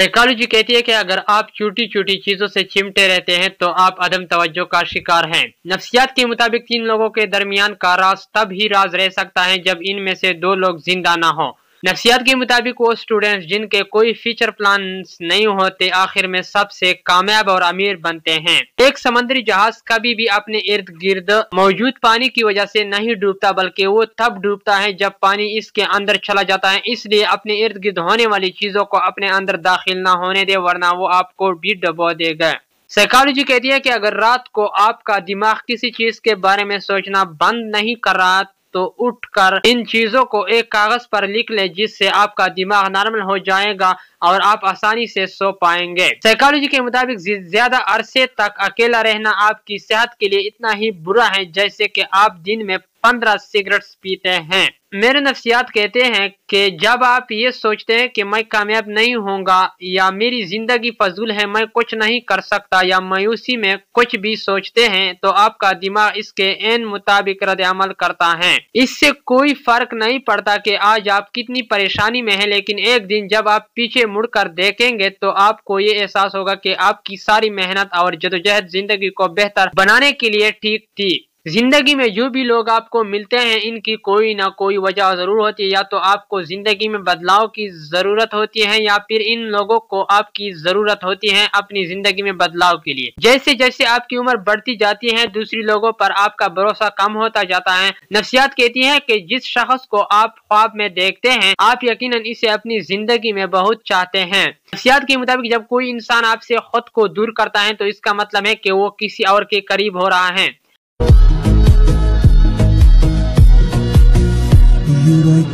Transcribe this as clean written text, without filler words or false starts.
Psychology कहती है कि अगर आप छोटी छोटी चीजों से चिमटे रहते हैं तो आप अदम तवज्जो का शिकार हैं। नफ्सियात के मुताबिक तीन लोगों के दरमियान का राज तब ही राज रह सकता है जब इनमें से दो लोग जिंदा ना हो। नफ्सियात के मुताबिक वो स्टूडेंट्स जिनके कोई फ्यूचर प्लान्स नहीं होते आखिर में सबसे कामयाब और अमीर बनते हैं। एक समुद्री जहाज कभी भी अपने इर्द गिर्द मौजूद पानी की वजह से नहीं डूबता, बल्कि वो तब डूबता है जब पानी इसके अंदर चला जाता है। इसलिए अपने इर्द गिर्द होने वाली चीजों को अपने अंदर दाखिल ना होने दे, वरना वो आपको भी डुबो देगा। साइकोलॉजी कहती है कि अगर रात को आपका दिमाग किसी चीज के बारे में सोचना बंद नहीं कर रहा तो उठकर इन चीजों को एक कागज पर लिख ले, जिससे आपका दिमाग नॉर्मल हो जाएगा और आप आसानी से सो पाएंगे। साइकोलॉजी के मुताबिक ज्यादा अरसे तक अकेला रहना आपकी सेहत के लिए इतना ही बुरा है जैसे कि आप दिन में 15 सिगरेट्स पीते हैं। मेरे नफ्सियात कहते हैं कि जब आप ये सोचते हैं कि मैं कामयाब नहीं होऊंगा या मेरी जिंदगी फजूल है, मैं कुछ नहीं कर सकता, या मायूसी में कुछ भी सोचते हैं, तो आपका दिमाग इसके एन मुताबिक रद्द अमल करता है। इससे कोई फर्क नहीं पड़ता कि आज आप कितनी परेशानी में हैं, लेकिन एक दिन जब आप पीछे मुड़कर देखेंगे तो आपको ये एहसास होगा कि आपकी सारी मेहनत और जदोजहद जिंदगी को बेहतर बनाने के लिए ठीक थी। जिंदगी में जो भी लोग आपको मिलते हैं इनकी कोई ना कोई वजह जरूर होती है, या तो आपको जिंदगी में बदलाव की जरूरत होती है या फिर इन लोगों को आपकी जरूरत होती है अपनी जिंदगी में बदलाव के लिए। जैसे जैसे आपकी उम्र बढ़ती जाती है दूसरी लोगों पर आपका भरोसा कम होता जाता है। नफ्सियात कहती है कि जिस शख्स को आप ख्वाब में देखते हैं आप यकीनन इसे अपनी जिंदगी में बहुत चाहते हैं। नफ्सियात के मुताबिक जब कोई इंसान आपसे खुद को दूर करता है तो इसका मतलब है कि वो किसी और के करीब हो रहा है। You like